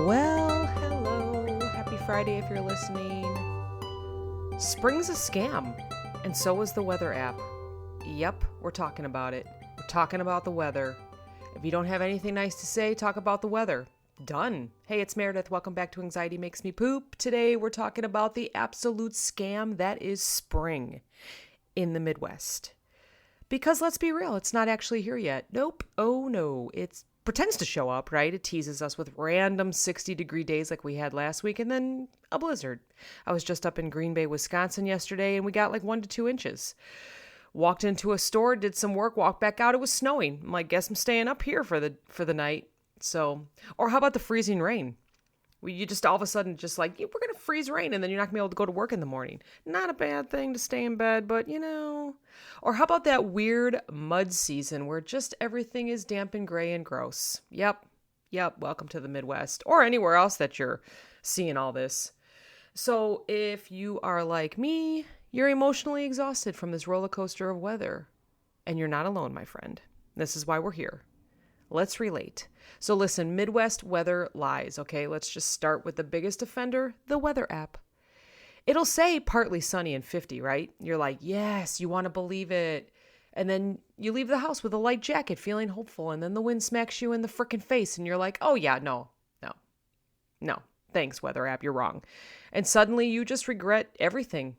Well, hello. Happy Friday if you're listening. Spring's a scam, and so is the weather app. Yep, we're talking about it. We're talking about the weather. If you don't have anything nice to say, talk about the weather. Done. Hey, it's Meredith. Welcome back to Anxiety Makes Me Poop. Today we're talking about the absolute scam that is spring in the Midwest. Because let's be real, it's not actually here yet. Nope. Oh no. It pretends to show up, right? It teases us with random 60-degree days like we had last week and then a blizzard. I was just up in Green Bay, Wisconsin yesterday and we got like 1 to 2 inches. Walked into a store, did some work, walked back out. It was snowing. I'm like, guess I'm staying up here for the night. So, or how about the freezing rain? You just all of a sudden just like, we're going to freeze rain and then you're not going to be able to go to work in the morning. Not a bad thing to stay in bed, but you know. Or how about that weird mud season where just everything is damp and gray and gross? Yep. Welcome to the Midwest or anywhere else that you're seeing all this. So if you are like me, you're emotionally exhausted from this roller coaster of weather. And you're not alone, my friend. This is why we're here. Let's relate. So listen, Midwest weather lies, okay? Let's just start with the biggest offender, the weather app. It'll say partly sunny and 50, right? You're like, yes, you want to believe it. And then you leave the house with a light jacket feeling hopeful. And then the wind smacks you in the frickin' face. And you're like, oh yeah, no. Thanks, weather app, you're wrong. And suddenly you just regret everything.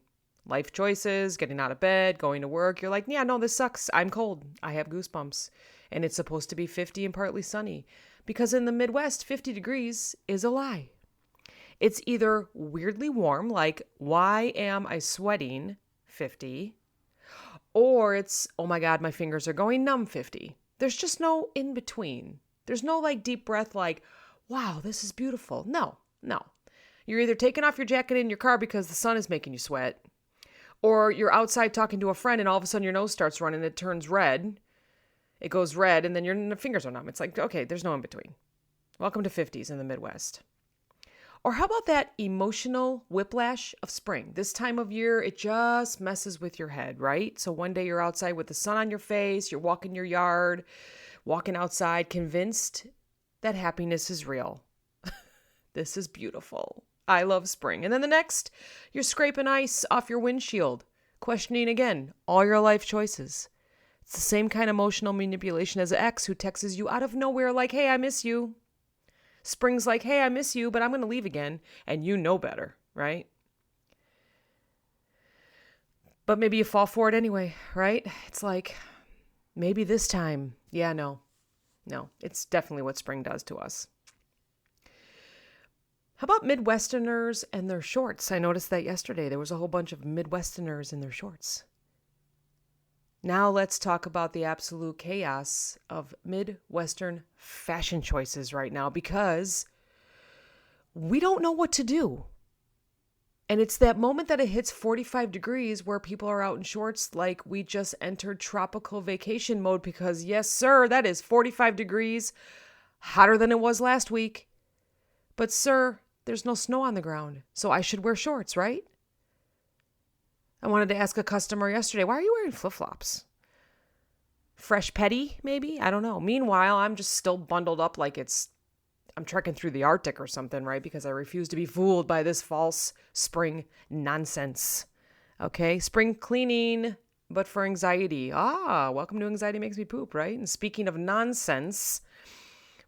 Life choices, getting out of bed, going to work. You're like, yeah, no, this sucks. I'm cold. I have goosebumps. And it's supposed to be 50 and partly sunny. Because in the Midwest, 50 degrees is a lie. It's either weirdly warm, like, why am I sweating, 50? Or it's, oh my God, my fingers are going numb, 50. There's just no in between. There's no like deep breath like, wow, this is beautiful. No. You're either taking off your jacket in your car because the sun is making you sweat, or you're outside talking to a friend and all of a sudden your nose starts running, it turns red. It goes red and then your fingers are numb. It's like, okay, there's no in between. Welcome to 50s in the Midwest. Or how about that emotional whiplash of spring? This time of year, it just messes with your head, right? So one day you're outside with the sun on your face, you're walking your yard, walking outside, convinced that happiness is real. This is beautiful. I love spring. And then the next, you're scraping ice off your windshield, questioning again all your life choices. It's the same kind of emotional manipulation as an ex who texts you out of nowhere like, hey, I miss you. Spring's like, hey, I miss you, but I'm going to leave again. And you know better, right? But maybe you fall for it anyway, right? It's like, maybe this time. Yeah, no, it's definitely what spring does to us. How about Midwesterners and their shorts? I noticed that yesterday. There was a whole bunch of Midwesterners in their shorts. Now let's talk about the absolute chaos of Midwestern fashion choices right now because we don't know what to do. And it's that moment that it hits 45 degrees where people are out in shorts like we just entered tropical vacation mode because, yes, sir, that is 45 degrees, hotter than it was last week. But, sir, there's no snow on the ground, so I should wear shorts, right? I wanted to ask a customer yesterday, why are you wearing flip-flops? Fresh petty, maybe? I don't know. Meanwhile, I'm just still bundled up like I'm trekking through the Arctic or something, right? Because I refuse to be fooled by this false spring nonsense. Okay, spring cleaning, but for anxiety. Welcome to Anxiety Makes Me Poop, right? And speaking of nonsense,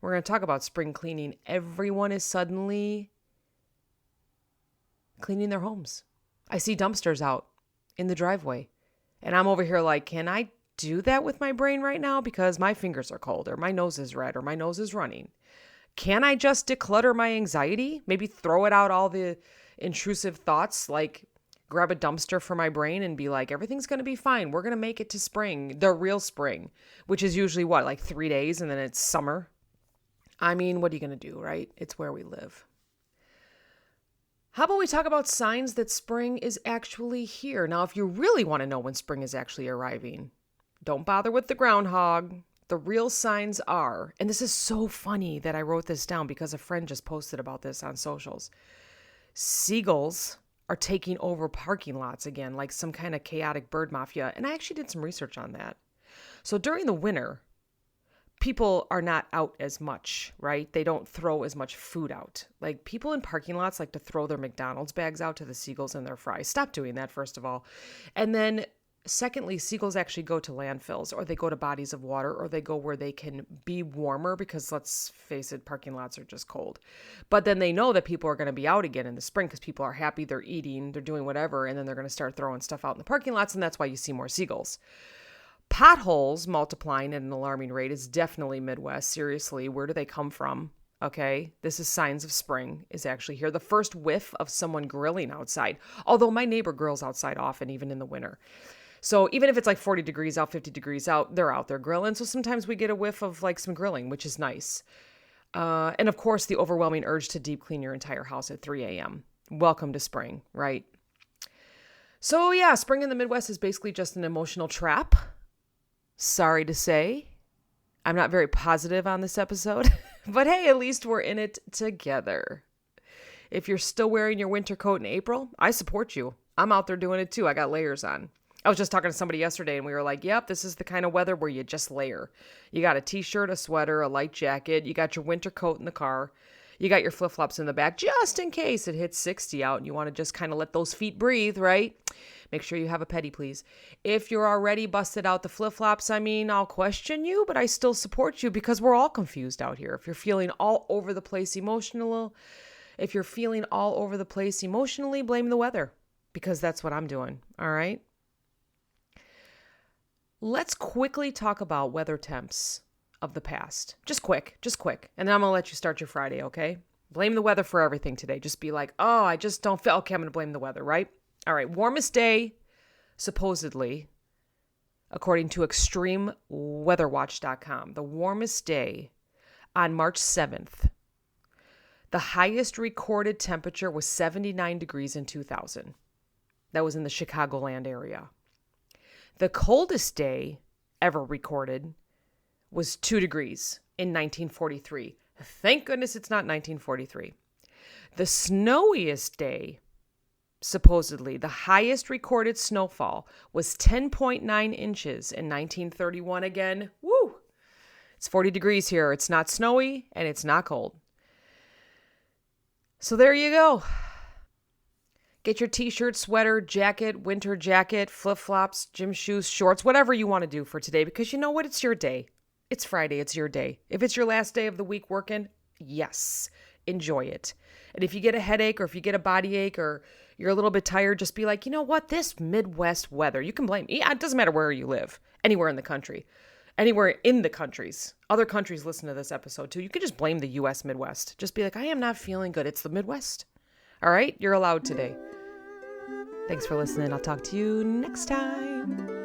we're going to talk about spring cleaning. Everyone is suddenly cleaning their homes. I see dumpsters out in the driveway. And I'm over here like, can I do that with my brain right now? Because my fingers are cold or my nose is red or my nose is running. Can I just declutter my anxiety? Maybe throw it out all the intrusive thoughts, like grab a dumpster for my brain and be like, everything's going to be fine. We're going to make it to spring, the real spring, which is usually what, like 3 days and then it's summer. I mean, what are you going to do, right? It's where we live. How about we talk about signs that spring is actually here? Now, if you really want to know when spring is actually arriving, don't bother with the groundhog. The real signs are, and this is so funny that I wrote this down because a friend just posted about this on socials. Seagulls are taking over parking lots again, like some kind of chaotic bird mafia. And I actually did some research on that. So during the winter, people are not out as much, right? They don't throw as much food out. Like people in parking lots like to throw their McDonald's bags out to the seagulls and their fries. Stop doing that, first of all. And then secondly, seagulls actually go to landfills, or they go to bodies of water, or they go where they can be warmer because, let's face it, parking lots are just cold. But then they know that people are going to be out again in the spring because people are happy, they're eating, they're doing whatever, and then they're going to start throwing stuff out in the parking lots, and that's why you see more seagulls. Potholes multiplying at an alarming rate is definitely Midwest. Seriously, where do they come from? Okay, this is signs of spring is actually here. The first whiff of someone grilling outside, although my neighbor grills outside often, even in the winter. So even if it's like 40 degrees out, 50 degrees out, they're out there grilling. So sometimes we get a whiff of like some grilling, which is nice. And of course, the overwhelming urge to deep clean your entire house at 3 a.m. Welcome to spring, right? So yeah, spring in the Midwest is basically just an emotional trap. Sorry to say. I'm not very positive on this episode, but hey, at least we're in it together. If you're still wearing your winter coat in April, I support you. I'm out there doing it too. I got layers on. I was just talking to somebody yesterday and we were like, yep, this is the kind of weather where you just layer. You got a t-shirt, a sweater, a light jacket. You got your winter coat in the car. You got your flip-flops in the back just in case it hits 60 out and you want to just kind of let those feet breathe, right? Make sure you have a petty, please. If you're already busted out the flip-flops, I mean, I'll question you, but I still support you because we're all confused out here. If you're feeling all over the place emotionally, blame the weather because that's what I'm doing, all right? Let's quickly talk about weather temps of the past. Just quick. And then I'm going to let you start your Friday, okay? Blame the weather for everything today. Just be like, oh, I just don't feel, okay, I'm going to blame the weather, right? All right, warmest day, supposedly, according to extremeweatherwatch.com, the warmest day on March 7th. The highest recorded temperature was 79 degrees in 2000. That was in the Chicagoland area. The coldest day ever recorded was 2 degrees in 1943. Thank goodness it's not 1943. The snowiest day, supposedly, the highest recorded snowfall was 10.9 inches in 1931 again. Woo! It's 40 degrees here. It's not snowy and it's not cold. So there you go. Get your t-shirt, sweater, jacket, winter jacket, flip-flops, gym shoes, shorts, whatever you want to do for today because you know what? It's your day. It's Friday. It's your day. If it's your last day of the week working, yes, enjoy it. And if you get a headache or if you get a body ache or you're a little bit tired, just be like, you know what? This Midwest weather, you can blame. Yeah, it doesn't matter where you live, anywhere in the country, anywhere in the countries. Other countries listen to this episode too. You can just blame the U.S. Midwest. Just be like, I am not feeling good. It's the Midwest. All right? You're allowed today. Thanks for listening. I'll talk to you next time.